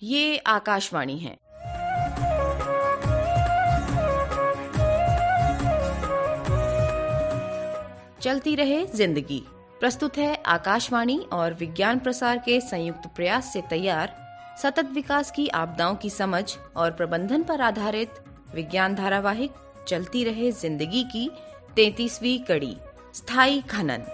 ये आकाशवाणी है। चलती रहे जिंदगी प्रस्तुत है आकाशवाणी और विज्ञान प्रसार के संयुक्त प्रयास से तैयार सतत विकास की आपदाओं की समझ और प्रबंधन पर आधारित विज्ञान धारावाहिक चलती रहे जिंदगी की 33वीं कड़ी स्थायी खनन।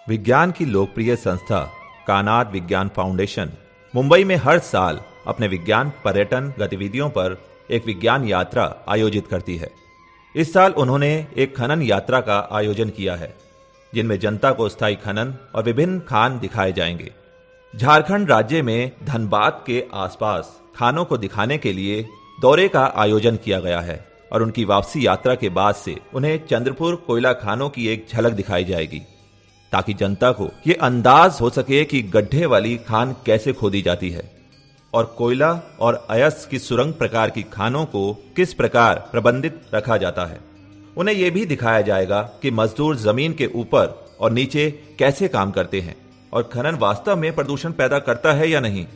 विज्ञान की लोकप्रिय संस्था कानाड विज्ञान फाउंडेशन मुंबई में हर साल अपने विज्ञान पर्यटन गतिविधियों पर एक विज्ञान यात्रा आयोजित करती है। इस साल उन्होंने एक खनन यात्रा का आयोजन किया है, जिनमें जनता को स्थायी खनन और विभिन्न खान दिखाए जाएंगे। झारखंड राज्य में धनबाद के आसपास खानों को दिखाने के लिए दौरे का आयोजन किया गया है और उनकी वापसी यात्रा के बाद से उन्हें चंद्रपुर कोयला खानों की एक झलक दिखाई जाएगी, ताकि जनता को ये अंदाज हो सके कि गड्ढे वाली खान कैसे खोदी जाती है और कोयला और अयस्क की सुरंग प्रकार की खानों को किस प्रकार प्रबंधित रखा जाता है। उन्हें यह भी दिखाया जाएगा कि मजदूर जमीन के ऊपर और नीचे कैसे काम करते हैं और खनन वास्तव में प्रदूषण पैदा करता है या नहीं।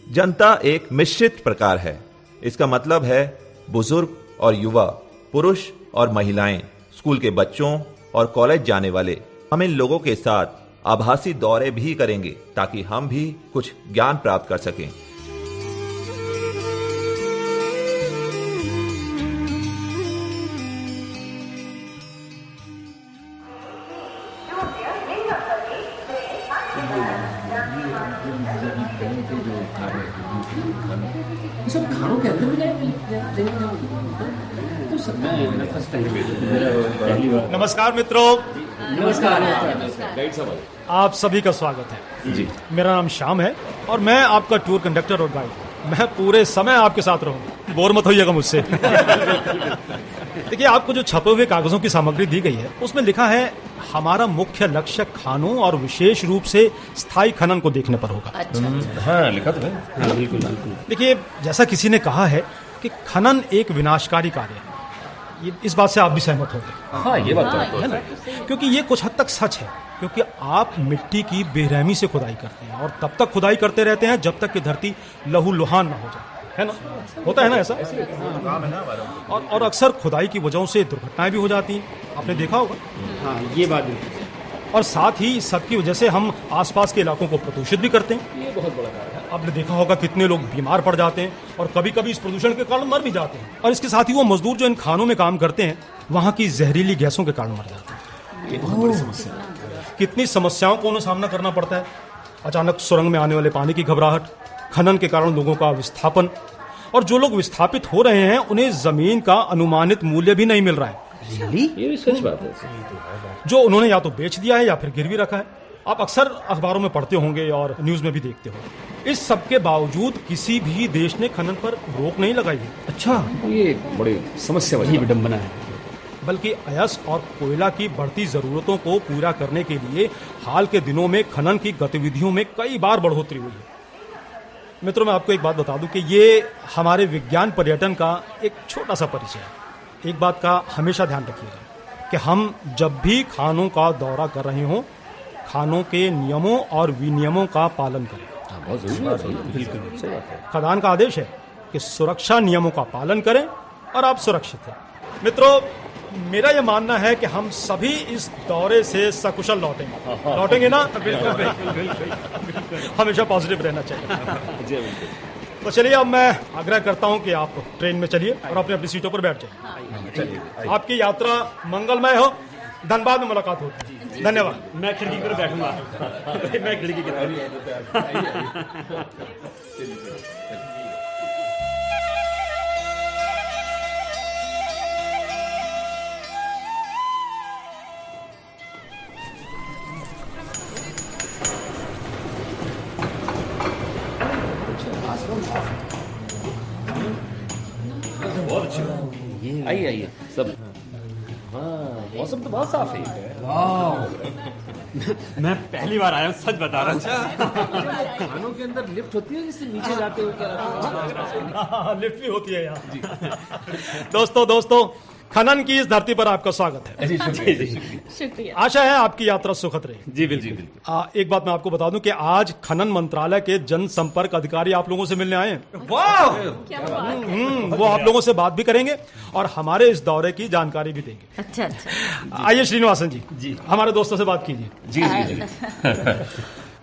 जनता एक मिश्रित प्रकार है। इसका मतलब है बुजुर्ग और युवा, पुरुष और महिलाएं, स्कूल के बच्चों और कॉलेज जाने वाले। हम इन लोगों के साथ आभासी दौरे भी करेंगे ताकि हम भी कुछ ज्ञान प्राप्त कर सकें। सब खानों के अंदर नमस्कार मित्रों। नमस्कार। आप सभी का स्वागत है जी। मेरा नाम श्याम है और मैं आपका टूर कंडक्टर और गाइड। मैं पूरे समय आपके साथ रहूंगा, बोर मत होइएगा मुझसे। देखिए, आपको जो छपे हुए कागजों की सामग्री दी गई है उसमें लिखा है हमारा मुख्य लक्ष्य खानों और विशेष रूप से स्थायी खनन को देखने पर होगा। हाँ, लिखा तो है। हाँ, बिल्कुल। देखिए, जैसा किसी ने कहा है कि खनन एक विनाशकारी कार्य है, इस बात से आप भी सहमत होंगे। हाँ, ये बात तो है ना, क्योंकि ये कुछ हद तक सच है। क्योंकि आप मिट्टी की बेरहमी से खुदाई करते हैं और तब तक खुदाई करते रहते हैं जब तक कि धरती लहूलुहान ना हो जाए, है ना? होता है ना ऐसा? और अक्सर खुदाई की वजहों से दुर्घटनाएं भी हो जाती हैं, आपने देखा होगा। हाँ, ये बात भी। और साथ ही सबकी वजह से हम आसपास के इलाकों को प्रदूषित भी करते हैं। ये बहुत बड़ा कारण है। आपने देखा होगा कितने लोग बीमार पड़ जाते हैं और कभी कभी इस प्रदूषण के कारण मर भी जाते हैं। और इसके साथ ही वो मजदूर जो इन खानों में काम करते हैं वहां की जहरीली गैसों के कारण मर जाते हैं। ये बहुत बड़ी समस्या है। कितनी समस्याओं को उन्हें सामना करना पड़ता है। अचानक सुरंग में आने वाले पानी की घबराहट, खनन के कारण लोगों का विस्थापन, और जो लोग विस्थापित हो रहे हैं उन्हें जमीन का अनुमानित मूल्य भी नहीं मिल रहा है। ये भी सच बात है, जो उन्होंने या तो बेच दिया है या फिर गिरवी रखा है। आप अक्सर अखबारों में पढ़ते होंगे और न्यूज में भी देखते हो। इस सब के बावजूद किसी भी देश ने खनन पर रोक नहीं लगाई है। अच्छा, ये बड़ी समस्या वाली विडंबना है। बल्कि अयस्क और कोयला की बढ़ती जरूरतों को पूरा करने के लिए हाल के दिनों में खनन की गतिविधियों में कई बार बढ़ोतरी हुई है। मित्रों, मैं आपको एक बात बता दूं कि ये हमारे विज्ञान पर्यटन का एक छोटा सा परिचय है। एक बात का हमेशा ध्यान रखिएगा कि हम जब भी खानों का दौरा कर रहे हों, खानों के नियमों और विनियमों का पालन करें। बहुत जरूरी बात है। बिल्कुल सही बात है। खदान का आदेश है कि सुरक्षा नियमों का पालन करें और आप सुरक्षित हैं। मित्रों, मेरा यह मानना है कि हम सभी इस दौरे से सकुशल लौटेंगे। लौटेंगे ना? बिल्कुल। हमेशा पॉजिटिव रहना चाहिए। तो चलिए, अब मैं आग्रह करता हूं कि आप ट्रेन में चलिए और अपनी अपनी सीटों पर बैठ जाइए। आपकी यात्रा मंगलमय हो। धनबाद में मुलाकात होगी। धन्यवाद। मैं खिड़की पर बैठूंगा। मैं खिड़की की आइए सब। हाँ, मौसम तो बहुत साफ है। मैं पहली बार आया हूँ, सच बता रहा हूँ। खानों के अंदर लिफ्ट होती है जिससे नीचे जाते हो क्या? लिफ्ट भी होती है यहाँ। दोस्तों खनन की इस धरती पर आपका स्वागत है। शुक्रिया। आशा है आपकी यात्रा सुखद रही। जी बिल्कुल। एक बात मैं आपको बता दूं कि आज खनन मंत्रालय के जनसंपर्क अधिकारी आप लोगों से मिलने आए हैं। वो आप लोगों से बात भी करेंगे और हमारे इस दौरे की जानकारी भी देंगे। अच्छा। आइए श्रीनिवासन जी, हमारे दोस्तों से बात कीजिए। जी।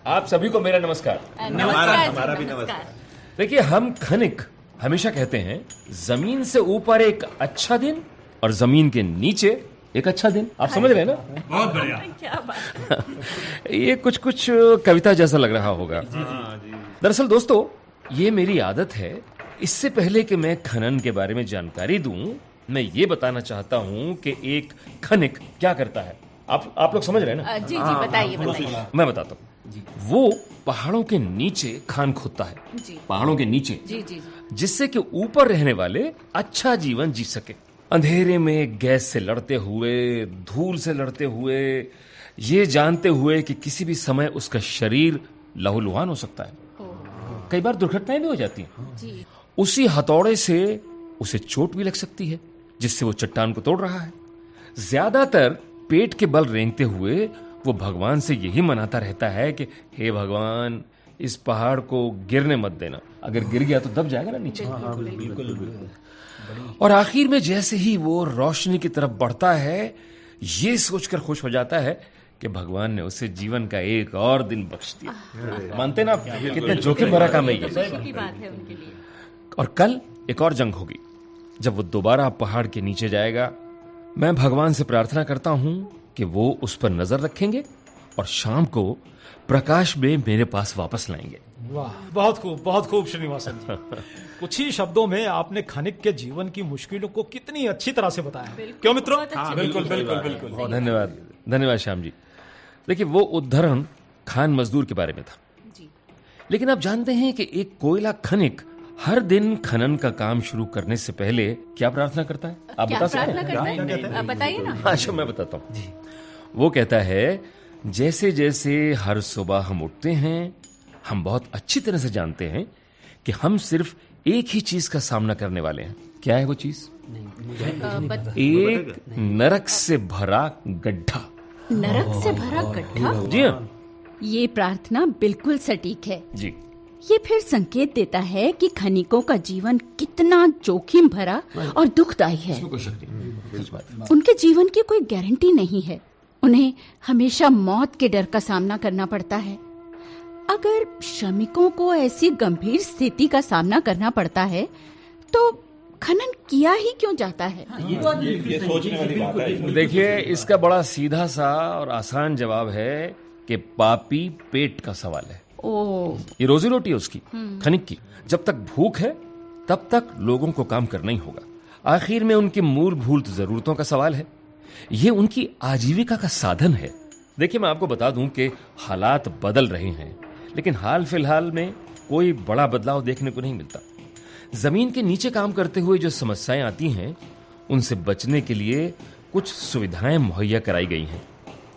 आप सभी को मेरा नमस्कार। हमारा भी नमस्कार। देखिए, हम खनिक हमेशा कहते हैं जमीन से ऊपर एक अच्छा दिन और जमीन के नीचे एक अच्छा दिन। आप समझ रहे हैं ना? बहुत बढ़िया। क्या बात। ये कुछ कविता जैसा लग रहा होगा। दरअसल दोस्तों, ये मेरी आदत है। इससे पहले कि मैं खनन के बारे में जानकारी दूं, मैं ये बताना चाहता हूं कि एक खनिक क्या करता है। आप लोग समझ रहे हैं ना? जी बताइए। मैं बताता हूँ। वो पहाड़ों के नीचे खान खोदता है। पहाड़ों के नीचे। जी। जिससे कि ऊपर रहने वाले अच्छा जीवन जी सके। अंधेरे में गैस से लड़ते हुए, धूल से लड़ते हुए, ये जानते हुए कि किसी भी समय उसका शरीर लहूलुहान हो सकता है। कई बार दुर्घटनाएं भी हो जाती हैं। उसी हथौड़े से उसे चोट भी लग सकती है, जिससे वो चट्टान को तोड़ रहा है। ज्यादातर पेट के बल रेंगते हुए वो भगवान से यही मनाता रहता है कि हे भगवान, इस पहाड़ को गिरने मत देना। अगर गिर गया तो दब जाएगा ना नीचे। बिल्कुल। और आखिर में जैसे ही वो रोशनी की तरफ बढ़ता है, ये सोचकर खुश हो जाता है कि भगवान ने उसे जीवन का एक और दिन बख्श दिया। मानते ना? कितना जोखिम भरा काम है ये। और कल एक और जंग होगी, जब वो दोबारा पहाड़ के नीचे जाएगा। मैं भगवान से प्रार्थना करता हूं कि वो उस पर नजर रखेंगे और शाम को प्रकाश में मेरे पास वापस लाएंगे। वाह, बहुत खूब श्रीनिवासन जी। कुछ ही शब्दों में आपने खनिक के जीवन की मुश्किलों को कितनी अच्छी तरह से बताया। क्यों मित्रों? बिल्कुल। धन्यवाद श्याम जी। देखिए, वो उद्धरण खान मजदूर के बारे में था। लेकिन आप जानते हैं कि एक कोयला खनिक हर दिन खनन का काम शुरू करने से पहले क्या प्रार्थना करता है? आप बता सकते हैं? बताइए ना। अच्छा, मैं बताता हूँ। वो कहता है, जैसे जैसे हर सुबह हम उठते हैं, हम बहुत अच्छी तरह से जानते हैं कि हम सिर्फ एक ही चीज का सामना करने वाले हैं। क्या है वो चीज? एक नरक से भरा गड्ढा। नरक से भरा गड्ढा? जी हाँ। ये प्रार्थना बिल्कुल सटीक है जी। ये फिर संकेत देता है कि खनिकों का जीवन कितना जोखिम भरा और दुखदायी है। उनके जीवन की कोई गारंटी नहीं है। उन्हें हमेशा मौत के डर का सामना करना पड़ता है। अगर श्रमिकों को ऐसी गंभीर स्थिति का सामना करना पड़ता है तो खनन किया ही क्यों जाता है? ये सोचने वाली बात है। देखिए, इसका बड़ा सीधा सा और आसान जवाब है कि पापी पेट का सवाल है। ये रोजी रोटी है उसकी, खनिक की। जब तक भूख है तब तक लोगों को काम करना ही होगा। आखिर में उनकी मूलभूत जरूरतों का सवाल है। ये उनकी आजीविका का साधन है। देखिए, मैं आपको बता दूं कि हालात बदल रहे हैं, लेकिन हाल फिलहाल में कोई बड़ा बदलाव देखने को नहीं मिलता। जमीन के नीचे काम करते हुए जो समस्याएं आती हैं, उनसे बचने के लिए कुछ सुविधाएं मुहैया कराई गई हैं,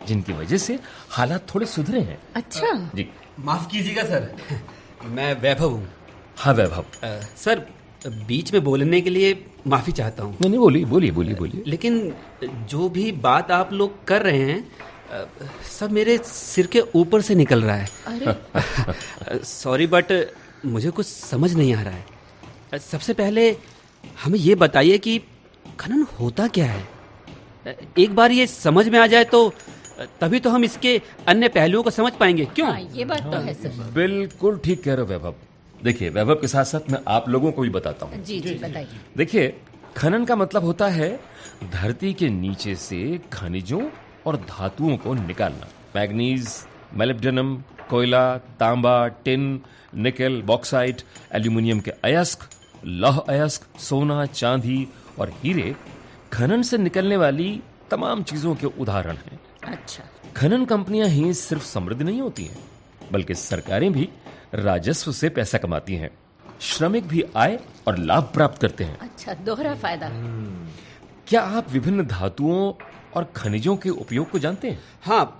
जिनकी वजह से हालात थोड़े सुधरे हैं। अच्छा जी। माफ कीजिएगा सर, मैं वैभव हूँ। हाँ वैभव। सर, बीच में बोलने के लिए माफी चाहता हूँ। नहीं, बोलिए। लेकिन जो भी बात आप लोग कर रहे हैं सब मेरे सिर के ऊपर से निकल रहा है। अरे सॉरी, बट मुझे कुछ समझ नहीं आ रहा है। सबसे पहले हमें ये बताइए कि खनन होता क्या है। एक बार ये समझ में आ जाए तो तभी तो हम इसके अन्य पहलुओं को समझ पाएंगे। क्यों? ये बात तो है सर। बिल्कुल ठीक कह रहे हो वैभव। देखिए, वैभव के साथ साथ मैं आप लोगों को भी बताता हूँ। जी बताइए। देखिए, खनन का मतलब होता है धरती के नीचे से खनिजों और धातुओं को निकालना। मैग्नीज, मोलिब्डेनम, कोयला, तांबा, टिन, निकेल, बॉक्साइट, एल्यूमिनियम के अयस्क, लौह अयस्क, सोना, चांदी और हीरे खनन से निकलने वाली तमाम चीजों के उदाहरण हैं। अच्छा। खनन कंपनियां ही सिर्फ समृद्ध नहीं होती हैं, बल्कि सरकारें भी राजस्व से पैसा कमाती हैं। श्रमिक भी आय और लाभ प्राप्त करते हैं। अच्छा, दोहरा फायदा। क्या आप विभिन्न धातुओं और खनिजों के उपयोग को जानते हैं? हाँ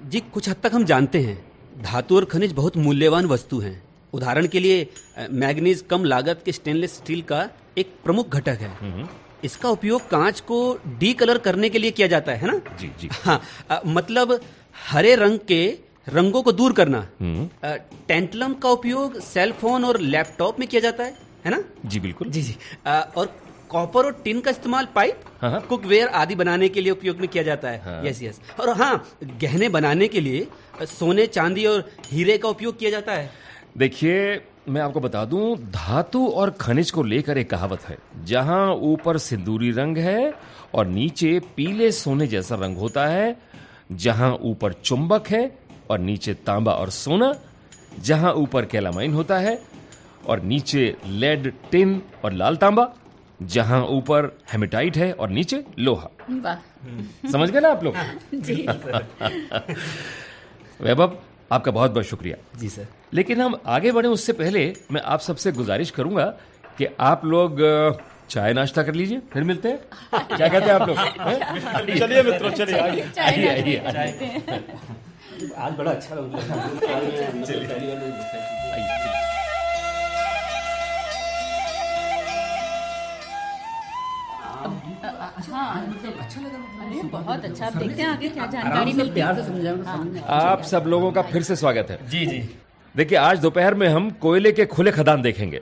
जी, कुछ हद तक हम जानते हैं। धातु और खनिज बहुत मूल्यवान वस्तु हैं। उदाहरण के लिए मैग्नीज कम लागत के स्टेनलेस स्टील का एक प्रमुख घटक है। इसका उपयोग कांच को डी कलर करने के लिए किया जाता है ना? जी जी। हाँ, मतलब हरे रंग के रंगों को दूर करना। टेंटलम का उपयोग सेल फोन और लैपटॉप में किया जाता है ना? जी बिल्कुल। जी जी। और कॉपर और टिन का इस्तेमाल पाइप, कुकवेयर आदि बनाने के लिए उपयोग में किया जाता है। Yes yes. और हाँ, गहने बनाने के लिए सोने, चांदी और हीरे का उपयोग किया जाता है। देखिए, मैं आपको बता दूं, धातु और खनिज को लेकर एक कहावत है, जहां ऊपर सिंदूरी रंग है और नीचे पीले सोने जैसा रंग होता है, जहां ऊपर चुंबक है और नीचे तांबा और सोना, जहां ऊपर कैलामाइन होता है और नीचे लेड, टिन और लाल तांबा, जहां ऊपर हेमेटाइट है और नीचे लोहा। वाह, समझ गए ना आप लोग? जी वैभव, आपका बहुत बहुत शुक्रिया। जी सर। लेकिन हम आगे बढ़े उससे पहले मैं आप सबसे गुजारिश करूंगा कि आप लोग चाय नाश्ता कर लीजिए, फिर मिलते हैं। क्या कहते हैं आप लोग? चलिए मित्रों, चलिए आइए। आइए आइए। आज बड़ा अच्छा लग रहा है। अरे बहुत अच्छा। आप देखते हैं आगे क्या जानकारी मिलती है। आप सब लोगों का फिर से स्वागत है। जी जी। देखिए, आज दोपहर में हम कोयले के खुले खदान देखेंगे।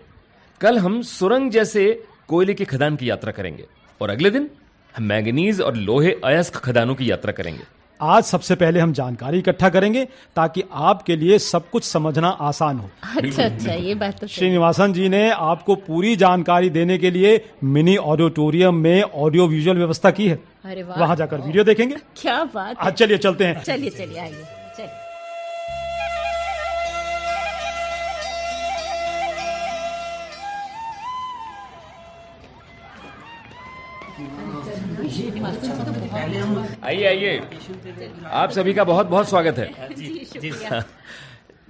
कल हम सुरंग जैसे कोयले की खदान की यात्रा करेंगे और अगले दिन हम मैंगनीज और लोहे अयस्क खदानों की यात्रा करेंगे। आज सबसे पहले हम जानकारी इकट्ठा करेंगे ताकि आपके लिए सब कुछ समझना आसान हो। अच्छा, ये बात तो सही। श्रीनिवासन जी ने आपको पूरी जानकारी देने के लिए मिनी ऑडिटोरियम में ऑडियो विजुअल व्यवस्था की है। अरे वाह, वहां जाकर वीडियो देखेंगे। क्या बात है। आज चलिए चलते हैं। चलिए चलिए, आइए चलिए। आइए आइए, आप सभी का बहुत बहुत स्वागत है।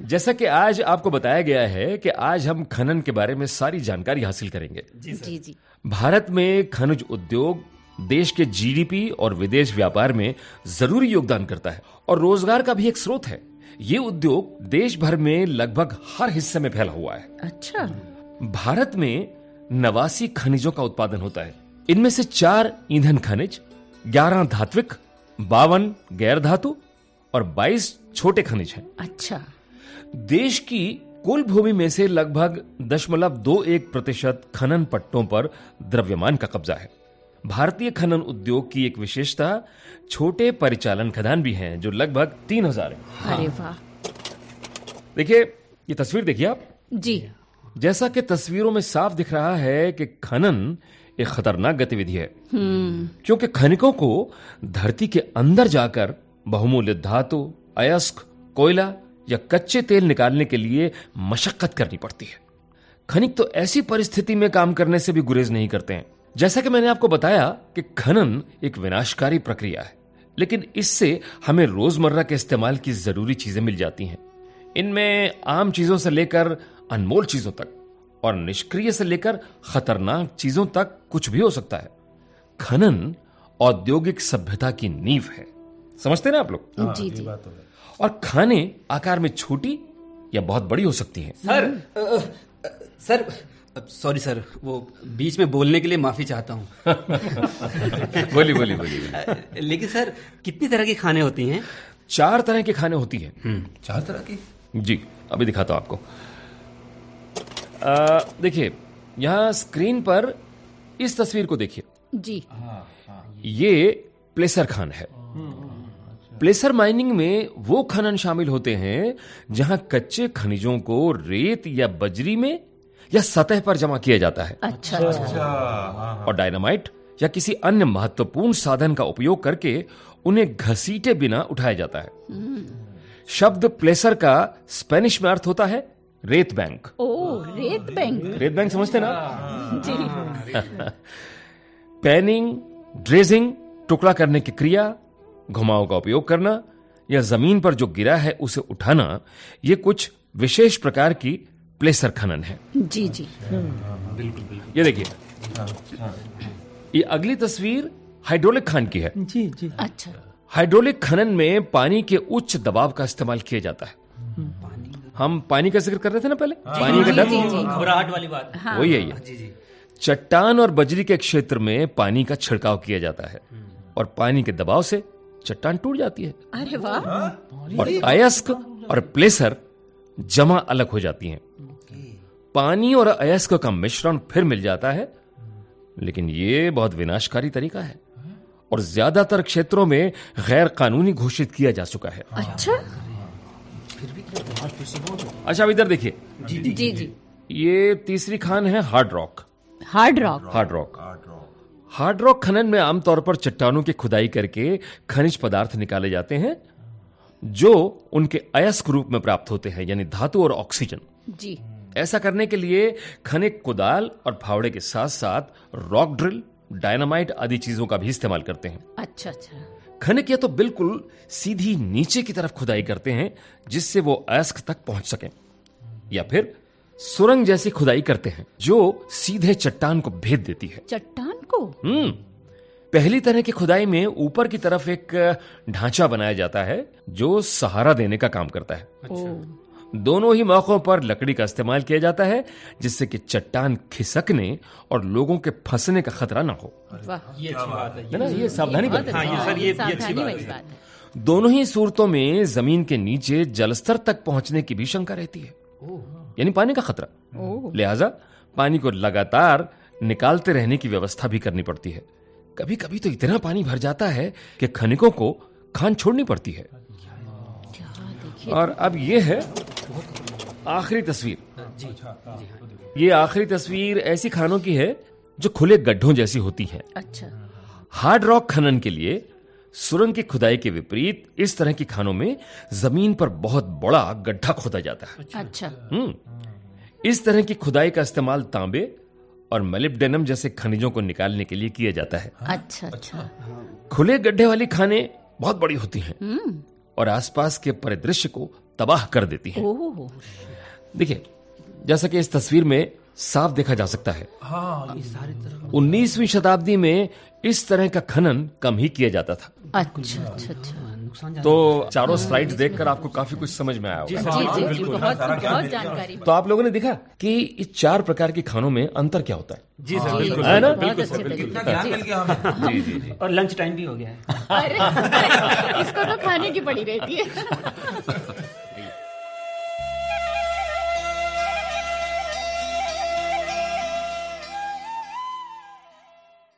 जैसा कि आज आपको बताया गया है कि आज हम खनन के बारे में सारी जानकारी हासिल करेंगे। जी जी। भारत में खनिज उद्योग देश के जीडीपी और विदेश व्यापार में जरूरी योगदान करता है और रोजगार का भी एक स्रोत है। ये उद्योग देश भर में लगभग हर हिस्से में फैला हुआ है। अच्छा। भारत में 89 खनिजों का उत्पादन होता है। इनमें से 4 ईंधन खनिज, 11 धात्विक, 52 गैर धातु और 22 छोटे खनिज हैं। अच्छा। देश की कुल भूमि में से लगभग 0.21% खनन पट्टों पर द्रव्यमान का कब्जा है। भारतीय खनन उद्योग की एक विशेषता छोटे परिचालन खदान भी हैं, जो लगभग 3000 हैं। अरे वाह। देखिए, ये तस्वीर देखिए आप। जी। जैसा कि तस्वीरों में साफ दिख रहा है कि खनन एक खतरनाक गतिविधि है, क्योंकि खनिकों को धरती के अंदर जाकर बहुमूल्य धातु, अयस्क, कोयला या कच्चे तेल निकालने के लिए मशक्कत करनी पड़ती है। खनिक तो ऐसी परिस्थिति में काम करने से भी गुरेज नहीं करते हैं। जैसा कि मैंने आपको बताया कि खनन एक विनाशकारी प्रक्रिया है, लेकिन इससे हमें रोजमर्रा के इस्तेमाल की जरूरी चीजें मिल जाती हैं। इनमें आम चीजों से लेकर अनमोल चीजों तक और निष्क्रिय से लेकर खतरनाक चीजों तक कुछ भी हो सकता है। खनन औद्योगिक सभ्यता की नींव है। समझते ना आप लोग? जी जी। और खाने आकार में छोटी या बहुत बड़ी हो सकती हैं। सर सॉरी सर, वो बीच में बोलने के लिए माफी चाहता हूँ। बोलिए। लेकिन सर, कितनी तरह के खाने होती हैं? 4 तरह के खाने होती हैं। 4 तरह की? जी, अभी दिखाता हूं आपको। देखिए, यहां स्क्रीन पर इस तस्वीर को देखिए। जी। ये प्लेसर खान है। प्लेसर माइनिंग में वो खनन शामिल होते हैं जहां कच्चे खनिजों को रेत या बजरी में या सतह पर जमा किया जाता है। अच्छा। और डायनामाइट या किसी अन्य महत्वपूर्ण साधन का उपयोग करके उन्हें घसीटे बिना उठाया जाता है। शब्द प्लेसर का स्पेनिश में अर्थ होता है रेत बैंक। ओ, रेत बैंक। रेत बैंक समझते ना? जी। पैनिंग, ड्रेजिंग, टुकड़ा करने की क्रिया, घुमाव का उपयोग करना या जमीन पर जो गिरा है उसे उठाना, ये कुछ विशेष प्रकार की प्लेसर खनन है। जी जी। ये देखिए, ये अगली तस्वीर हाइड्रोलिक खान की है। जी जी। अच्छा। हाइड्रोलिक खनन में पानी के उच्च दबाव का इस्तेमाल किया जाता है। हम पानी का जिक्र कर रहे थे ना पहले, पानी का डर, घबराहट वाली बात। वही है ये। चट्टान और बजरी के क्षेत्र में पानी का छिड़काव किया जाता है और पानी के दबाव से चट्टान टूट जाती है। अरे वाह। और अयस्क और प्लेसर जमा अलग हो जाती हैं। पानी और अयस्क का मिश्रण फिर मिल जाता है, लेकिन यह बहुत विनाशकारी तरीका है और ज्यादातर क्षेत्रों में गैर कानूनी घोषित किया जा चुका है। अच्छा। अच्छा, अब इधर देखिए। जी जी। ये तीसरी खान है hard rock. Hard rock. Hard rock खनन में आमतौर पर चट्टानों की खुदाई करके खनिज पदार्थ निकाले जाते हैं जो उनके अयस्क रूप में प्राप्त होते हैं, यानी धातु और ऑक्सीजन। जी। ऐसा करने के लिए खनिक कुदाल और फावड़े के साथ साथ रॉक ड्रिल, डायनामाइट आदि चीजों का भी इस्तेमाल करते हैं। अच्छा अच्छा। खनिक या तो बिल्कुल सीधी नीचे की तरफ खुदाई करते हैं जिससे वो अयस्क तक पहुंच सकें, या फिर सुरंग जैसी खुदाई करते हैं जो सीधे चट्टान को भेद देती है। चट्टान को? पहली तरह की खुदाई में ऊपर की तरफ एक ढांचा बनाया जाता है जो सहारा देने का काम करता है। दोनों ही मौकों पर लकड़ी का इस्तेमाल किया जाता है जिससे कि चट्टान खिसकने और लोगों के फंसने का खतरा ना हो। वाह, ये अच्छी बात है। ना, ये सावधानी बहुत बरतनी। अच्छा। हाँ, ये सर, ये अच्छी सावधानी बात वाली है। बात है। दोनों ही सूरतों में जमीन के नीचे जलस्तर तक पहुंचने की भी शंका रहती है, यानी पानी का खतरा। लिहाजा पानी को लगातार निकालते रहने की व्यवस्था भी करनी पड़ती है। कभी कभी तो इतना पानी भर जाता है कि खनिकों को खान छोड़नी पड़ती है। और अब ये है आखिरी तस्वीर। ये आखिरी तस्वीर ऐसी खानों की है जो खुले गड्ढों जैसी होती हैं। अच्छा। हार्ड रॉक खनन के लिए सुरंग की खुदाई के विपरीत इस तरह की खानों में जमीन पर बहुत बड़ा गड्ढा खोदा जाता है। अच्छा। इस तरह की खुदाई का इस्तेमाल तांबे और मोलिब्डेनम जैसे खनिजों को निकालने के लिए किया जाता है। अच्छा अच्छा। खुले गड्ढे वाली खानें बहुत बड़ी होती हैं और आसपास के परिदृश्य को तबाह कर देती हैं। ओह। देखिए, जैसा कि इस तस्वीर में साफ देखा जा सकता है, 19वीं शताब्दी में इस तरह का खनन कम ही किया जाता था। अच्छा अच्छा अच्छा। तो चारों स्लाइड्स देखकर आपको काफी कुछ समझ में आया होगा। जी जी जी, बहुत बहुत जानकारी। तो आप लोगों ने देखा कि इस 4 प्रकार की खानों में अंतर क्या होता है। जी सर, बिल्कुल है ना? बहुत अच्छे तरीके। जी जी जी। और लंच टाइम भी हो गया है। अरे इसको तो खाने की पड़ी रहती है।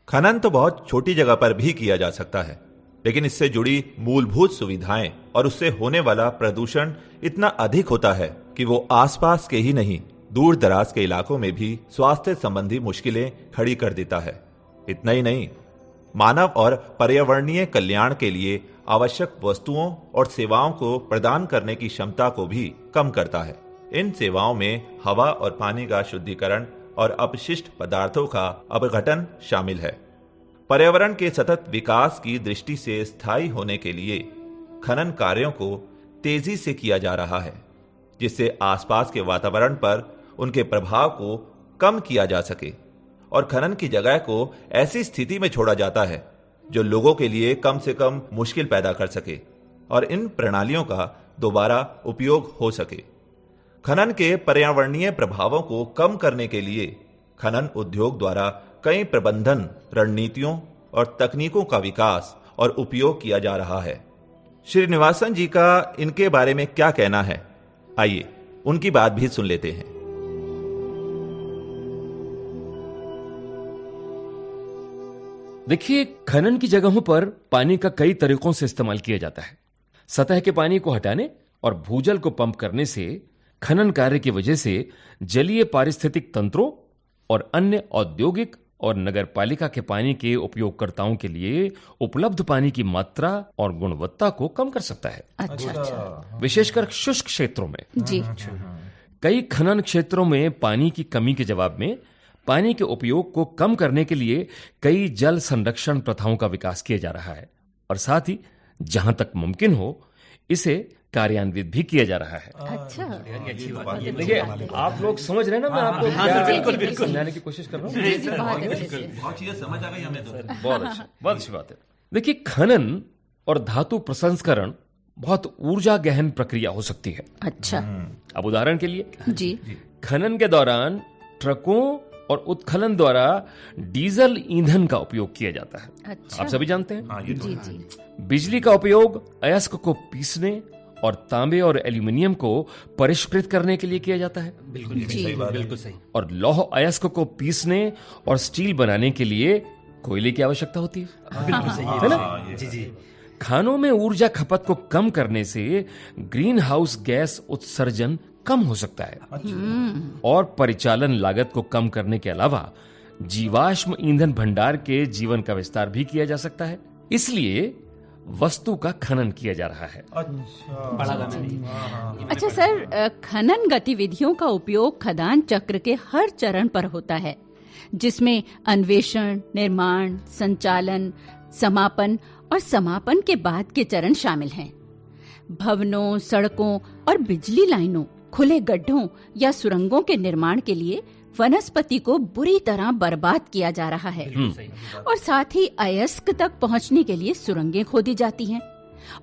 खनन तो बहुत छोटी जगह पर भी किया जा सकता है, लेकिन इससे जुड़ी मूलभूत सुविधाएं और उससे होने वाला प्रदूषण इतना अधिक होता है कि वो आसपास के ही नहीं, दूर दराज के इलाकों में भी स्वास्थ्य संबंधी मुश्किलें खड़ी कर देता है। इतना ही नहीं, मानव और पर्यावरणीय कल्याण के लिए आवश्यक वस्तुओं और सेवाओं को प्रदान करने की क्षमता को भी कम करता है। इन सेवाओं में हवा और पानी का शुद्धिकरण और अपशिष्ट पदार्थों का अपघटन शामिल है। पर्यावरण के सतत विकास की दृष्टि से स्थायी होने के लिए खनन कार्यों को तेजी से किया जा रहा है, जिससे आसपास के वातावरण पर उनके प्रभाव को कम किया जा सके और खनन की जगह को ऐसी स्थिति में छोड़ा जाता है जो लोगों के लिए कम से कम मुश्किल पैदा कर सके और इन प्रणालियों का दोबारा उपयोग हो सके। खनन के पर्यावरणीय प्रभावों को कम करने के लिए खनन उद्योग द्वारा कई प्रबंधन रणनीतियों और तकनीकों का विकास और उपयोग किया जा रहा है। श्रीनिवासन जी का इनके बारे में क्या कहना है, आइए उनकी बात भी सुन लेते हैं। देखिए, खनन की जगहों पर पानी का कई तरीकों से इस्तेमाल किया जाता है। सतह के पानी को हटाने और भूजल को पंप करने से खनन कार्य की वजह से जलीय पारिस्थितिक तंत्रों और अन्य औद्योगिक और नगरपालिका के पानी के उपयोगकर्ताओं के लिए उपलब्ध पानी की मात्रा और गुणवत्ता को कम कर सकता है। अच्छा अच्छा। विशेषकर शुष्क क्षेत्रों में। जी। कई खनन क्षेत्रों में पानी की कमी के जवाब में पानी के उपयोग को कम करने के लिए कई जल संरक्षण प्रथाओं का विकास किया जा रहा है और साथ ही जहां तक मुमकिन हो इसे कार्यान्वित भी किया जा रहा है। अच्छा, देखिए, आप लोग समझ रहे हैं ना, मैं आपको क्या समझाने की कोशिश कर रहा हूँ। बहुत चीजें समझ आ गई हमें तो। बहुत अच्छी बात है। देखिए, खनन और धातु प्रसंस्करण बहुत ऊर्जा गहन प्रक्रिया हो सकती है। अच्छा, अब उदाहरण के लिए, जी, खनन के दौरान ट्रकों और उत्खनन द्वारा डीजल ईंधन का उपयोग किया जाता है। अच्छा, आप सभी जानते हैं। जी जी, बिजली का उपयोग अयस्क को पीसने और तांबे और एल्यूमिनियम को परिष्कृत करने के लिए किया जाता है। बिल्कुल सही। और लौह अयस्क को पीसने और स्टील बनाने के लिए कोयले की आवश्यकता होती है। बिल्कुल सही है ना? जी। खानों में ऊर्जा खपत को कम करने से ग्रीन हाउस गैस उत्सर्जन कम हो सकता है। और परिचालन लागत को कम करने के अलावा जीवाश्म ईंधन भंडार के जीवन का विस्तार भी किया जा सकता है। इसलिए वस्तु का खनन किया जा रहा है। अच्छा सर, खनन गतिविधियों का उपयोग खदान चक्र के हर चरण पर होता है, जिसमें अन्वेषण, निर्माण, संचालन, समापन और समापन के बाद के चरण शामिल हैं। भवनों, सड़कों और बिजली लाइनों, खुले गड्ढों या सुरंगों के निर्माण के लिए वनस्पति को बुरी तरह बर्बाद किया जा रहा है। और साथ ही अयस्क तक पहुंचने के लिए सुरंगें खोदी जाती हैं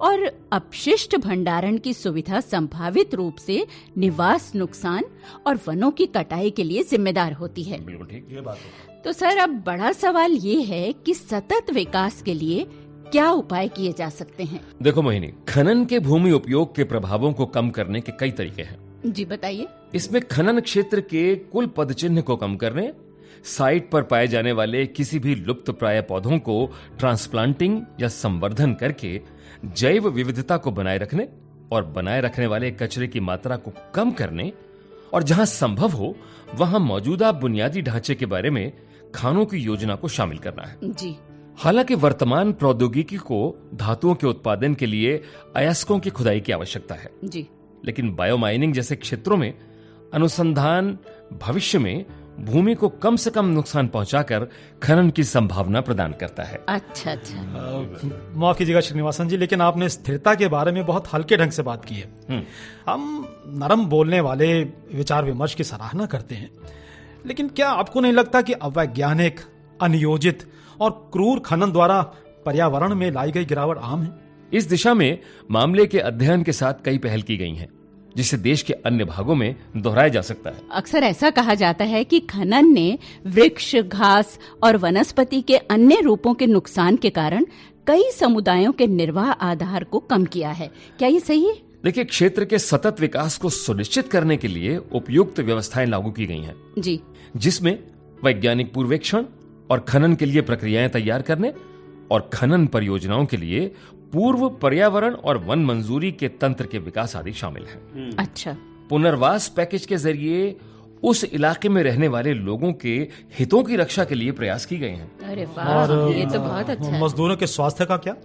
और अपशिष्ट भंडारण की सुविधा संभावित रूप से निवास नुकसान और वनों की कटाई के लिए जिम्मेदार होती है। बिल्कुल ठीक, ये बात है। तो सर, अब बड़ा सवाल ये है कि सतत विकास के लिए क्या उपाय किए जा सकते हैं? देखो मोहिनी, खनन के भूमि उपयोग के प्रभावों को कम करने के कई तरीके हैं। जी बताइए। इसमें खनन क्षेत्र के कुल पदचिह्न को कम करने, साइट पर पाए जाने वाले किसी भी लुप्त प्राय पौधों को ट्रांसप्लांटिंग या संवर्धन करके जैव विविधता को बनाए रखने और बनाए रखने वाले कचरे की मात्रा को कम करने, और जहां संभव हो वहां मौजूदा बुनियादी ढांचे के बारे में खानों की योजना को शामिल करना है। जी। हालांकि वर्तमान प्रौद्योगिकी को धातुओं के उत्पादन के लिए अयस्कों की खुदाई की आवश्यकता है। जी। लेकिन बायोमाइनिंग जैसे क्षेत्रों में अनुसंधान भविष्य में भूमि को कम से कम नुकसान पहुंचाकर खनन की संभावना प्रदान करता है। अच्छा। माफ कीजिएगा श्रीनिवासन जी, लेकिन आपने स्थिरता के बारे में बहुत हल्के ढंग से बात की है। हम नरम बोलने वाले विचार विमर्श की सराहना करते हैं, लेकिन क्या आपको नहीं लगता कि अवैज्ञानिक, अनियोजित और क्रूर खनन द्वारा पर्यावरण में लाई गई गिरावट आम है? इस दिशा में मामले के अध्ययन के साथ कई पहल की गई हैं, जिसे देश के अन्य भागों में दोहराया जा सकता है। अक्सर ऐसा कहा जाता है कि खनन ने वृक्ष, घास और वनस्पति के अन्य रूपों के नुकसान के कारण कई समुदायों के निर्वाह आधार को कम किया है। क्या ये सही है? देखिए, क्षेत्र के सतत विकास को सुनिश्चित करने के लिए उपयुक्त व्यवस्थाएं लागू की गई हैं, जी, जिसमें वैज्ञानिक पूर्वेक्षण और खनन के लिए प्रक्रियाएं तैयार करने और खनन परियोजनाओं के लिए पूर्व पर्यावरण और वन मंजूरी के तंत्र के विकास आदि शामिल है। अच्छा। पुनर्वास पैकेज के जरिए उस इलाके में रहने वाले लोगों के हितों की रक्षा के लिए प्रयास की गए हैं। अरे वाह, ये तो बहुत अच्छा है। मजदूरों के स्वास्थ्य का क्या?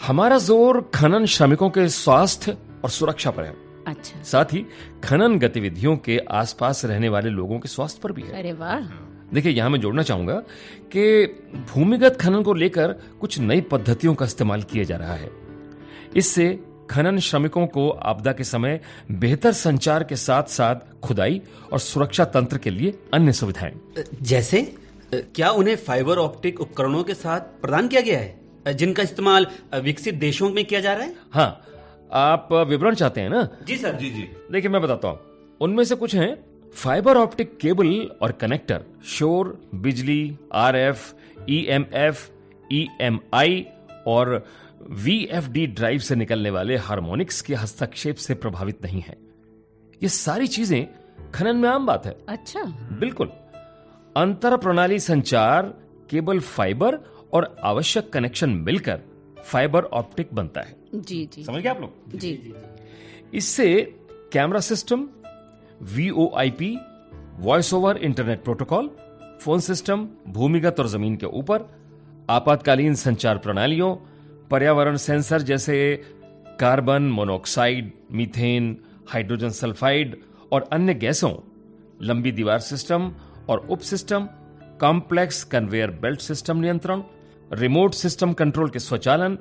हमारा जोर खनन श्रमिकों के स्वास्थ्य और सुरक्षा पर है। अच्छा। साथ ही खनन गतिविधियों के आसपास रहने वाले लोगों के स्वास्थ्य पर भी है। अरे वाह। देखिए, यहां मैं जोड़ना चाहूंगा कि भूमिगत खनन को लेकर कुछ नई पद्धतियों का इस्तेमाल किया जा रहा है। इससे खनन श्रमिकों को आपदा के समय बेहतर संचार के साथ साथ खुदाई और सुरक्षा तंत्र के लिए अन्य सुविधाएं, जैसे क्या उन्हें फाइबर ऑप्टिक उपकरणों के साथ प्रदान किया गया है, जिनका इस्तेमाल विकसित देशों में किया जा रहा है? हाँ, आप विवरण चाहते हैं ना? जी सर। जी। देखिए, मैं बताता हूं। उनमें से कुछ हैं फाइबर ऑप्टिक केबल और कनेक्टर, शोर, बिजली, आरएफ, ईएमएफ, ईएमआई और वीएफडी ड्राइव से निकलने वाले हार्मोनिक्स के हस्तक्षेप से प्रभावित नहीं है। ये सारी चीजें खनन में आम बात है। अच्छा। बिल्कुल। अंतर प्रणाली संचार, केबल फाइबर और आवश्यक कनेक्शन मिलकर फाइबर ऑप्टिक बनता है। जी जी। समझ गए आप लोग? जी। इससे camera system, VoIP, voice over internet protocol, phone system, भूमिगत और जमीन के ऊपर, आपातकालीन संचार प्रणालियों, पर्यावरण सेंसर जैसे carbon monoxide, methane, hydrogen sulphide और अन्य गैसों, लंबी दीवार सिस्टम और उप system, complex conveyor belt system नियंत्रण, रिमोट सिस्टम कंट्रोल के स्वचालन,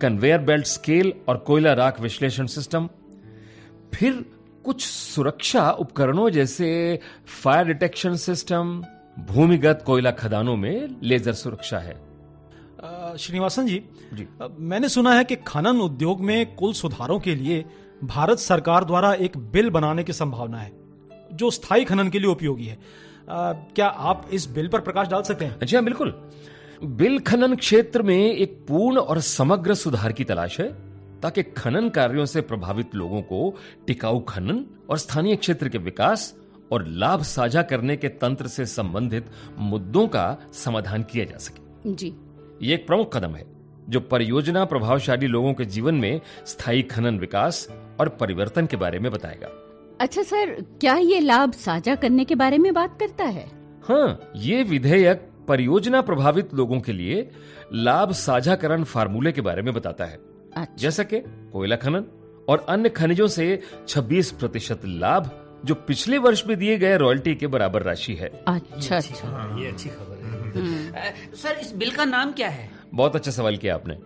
कन्वेयर बेल्ट स्केल और कोयला राख विश्लेषण सिस्टम, फिर कुछ सुरक्षा उपकरणों जैसे फायर डिटेक्शन सिस्टम, भूमिगत कोयला खदानों में लेजर सुरक्षा है। श्रीनिवासन जी, मैंने सुना है कि खनन उद्योग में कुल सुधारों के लिए भारत सरकार द्वारा एक बिल बनाने की संभावना है जो स्थायी खनन के लिए उपयोगी है। क्या आप इस बिल पर प्रकाश डाल सकते हैं? जी हाँ, बिल्कुल। बिल खनन क्षेत्र में एक पूर्ण और समग्र सुधार की तलाश है ताकि खनन कार्यों से प्रभावित लोगों को टिकाऊ खनन और स्थानीय क्षेत्र के विकास और लाभ साझा करने के तंत्र से संबंधित मुद्दों का समाधान किया जा सके। जी, ये एक प्रमुख कदम है जो परियोजना प्रभावशाली लोगों के जीवन में स्थायी खनन विकास और परिवर्तन के बारे में बताएगा। अच्छा सर, क्या ये लाभ साझा करने के बारे में बात करता है? हाँ, ये विधेयक परियोजना प्रभावित लोगों के लिए लाभ साझाकरण फार्मूले के बारे में बताता है। अच्छा। जैसा कि कोयला खनन और अन्य खनिजों से 26% लाभ जो पिछले वर्ष में दिए गए रॉयल्टी के बराबर राशि है। अच्छा, ये अच्छी खबर है। सर, इस बिल का नाम क्या है? बहुत अच्छा सवाल किया आपने।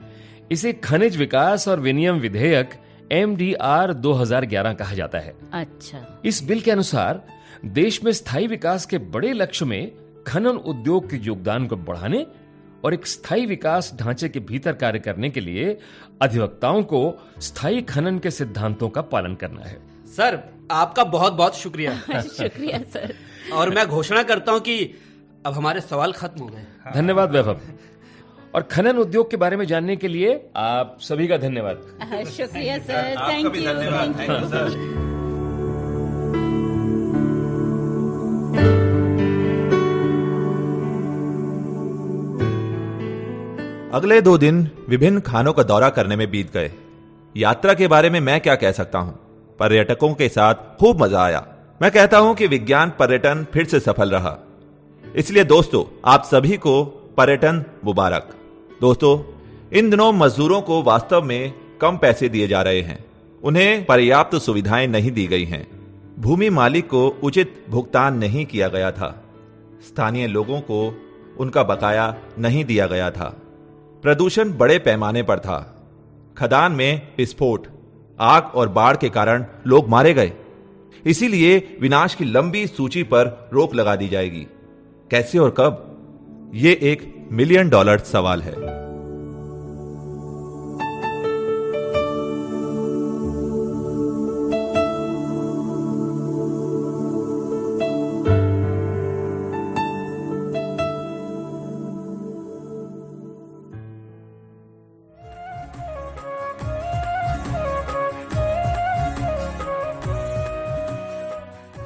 इसे खनिज विकास और विनियम विधेयक MDR 2011 कहा जाता है। अच्छा। इस बिल के अनुसार देश में स्थायी विकास के बड़े लक्ष्य में खनन उद्योग के योगदान को बढ़ाने और एक स्थायी विकास ढांचे के भीतर कार्य करने के लिए अधिवक्ताओं को स्थायी खनन के सिद्धांतों का पालन करना है। सर, आपका बहुत बहुत शुक्रिया। शुक्रिया सर। और मैं घोषणा करता हूं कि अब हमारे सवाल खत्म हो गए। धन्यवाद वैभव। और खनन उद्योग के बारे में जानने के लिए आप सभी का धन्यवाद। शुक्रिया सर, थैंक यू। अगले 2 दिन विभिन्न खानों का दौरा करने में बीत गए। यात्रा के बारे में मैं क्या कह सकता हूं, पर्यटकों के साथ खूब मजा आया। मैं कहता हूं कि विज्ञान पर्यटन फिर से सफल रहा। इसलिए दोस्तों, आप सभी को पर्यटन मुबारक। दोस्तों, इन दिनों मजदूरों को वास्तव में कम पैसे दिए जा रहे हैं। उन्हें पर्याप्त सुविधाएं नहीं दी गई हैं। भूमि मालिक को उचित भुगतान नहीं किया गया था। स्थानीय लोगों को उनका बकाया नहीं दिया गया था। प्रदूषण बड़े पैमाने पर था। खदान में विस्फोट, आग और बाढ़ के कारण लोग मारे गए। इसीलिए विनाश की लंबी सूची पर रोक लगा दी जाएगी। कैसे और कब, यह $1 मिलियन सवाल है।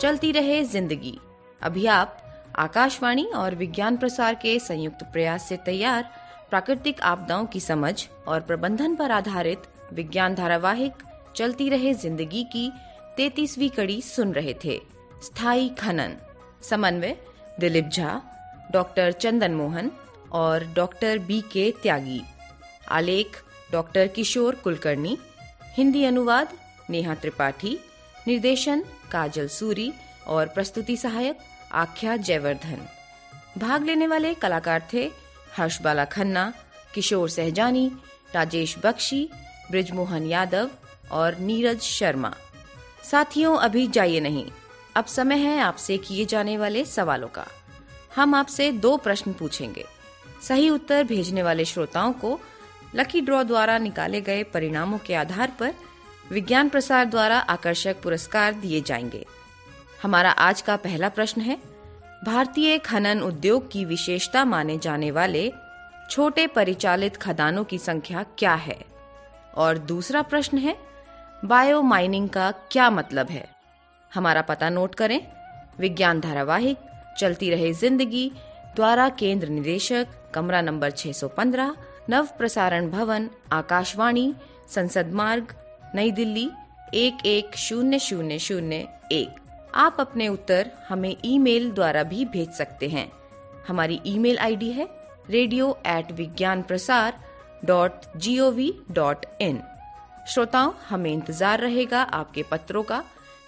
चलती रहे जिंदगी। अभी आप आकाशवाणी और विज्ञान प्रसार के संयुक्त प्रयास से तैयार प्राकृतिक आपदाओं की समझ और प्रबंधन पर आधारित विज्ञान धारावाहिक चलती रहे जिंदगी की 33वीं कड़ी सुन रहे थे। स्थायी खनन। समन्वय दिलीप झा, डॉक्टर चंदन मोहन और डॉक्टर BK त्यागी। आलेख डॉक्टर किशोर कुलकर्णी। हिंदी अनुवाद नेहा त्रिपाठी। निर्देशन काजल सूरी और प्रस्तुति सहायक आख्या जयवर्धन। भाग लेने वाले कलाकार थे हर्षबाला खन्ना, किशोर सहजानी, राजेश बख्शी, ब्रिजमोहन यादव और नीरज शर्मा। साथियों, अभी जाइए नहीं, अब समय है आपसे किए जाने वाले सवालों का। हम आपसे 2 प्रश्न पूछेंगे। सही उत्तर भेजने वाले श्रोताओं को लकी ड्रॉ द्वारा निकाले गए परिणामों के आधार पर विज्ञान प्रसार द्वारा आकर्षक पुरस्कार दिए जाएंगे। हमारा आज का पहला प्रश्न है, भारतीय खनन उद्योग की विशेषता माने जाने वाले छोटे परिचालित खदानों की संख्या क्या है? और दूसरा प्रश्न है, बायो माइनिंग का क्या मतलब है? हमारा पता नोट करें। विज्ञान धारावाहिक चलती रहे जिंदगी द्वारा केंद्र निदेशक, कमरा नंबर 615, नव प्रसारण भवन, आकाशवाणी, संसद मार्ग, नई दिल्ली 110001। आप अपने उत्तर हमें ईमेल द्वारा भी भेज सकते हैं। हमारी ईमेल आईडी है radio@vigyanprasar.gov.in। श्रोताओं, हमें इंतजार रहेगा आपके पत्रों का।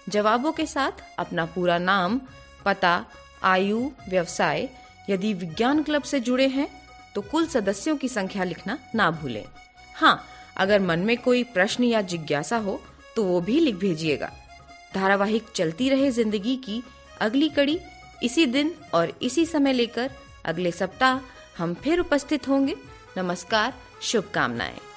जवाबों के साथ अपना पूरा नाम, पता, आयु, व्यवसाय, यदि विज्ञान क्लब से जुड़े हैं तो कुल सदस्यों की संख्या लिखना ना भूलें। हाँ, अगर मन में कोई प्रश्न या जिज्ञासा हो तो वो भी लिख भेजिएगा। धारावाहिक चलती रहे जिंदगी की अगली कड़ी इसी दिन और इसी समय लेकर अगले सप्ताह हम फिर उपस्थित होंगे। नमस्कार, शुभकामनाएं।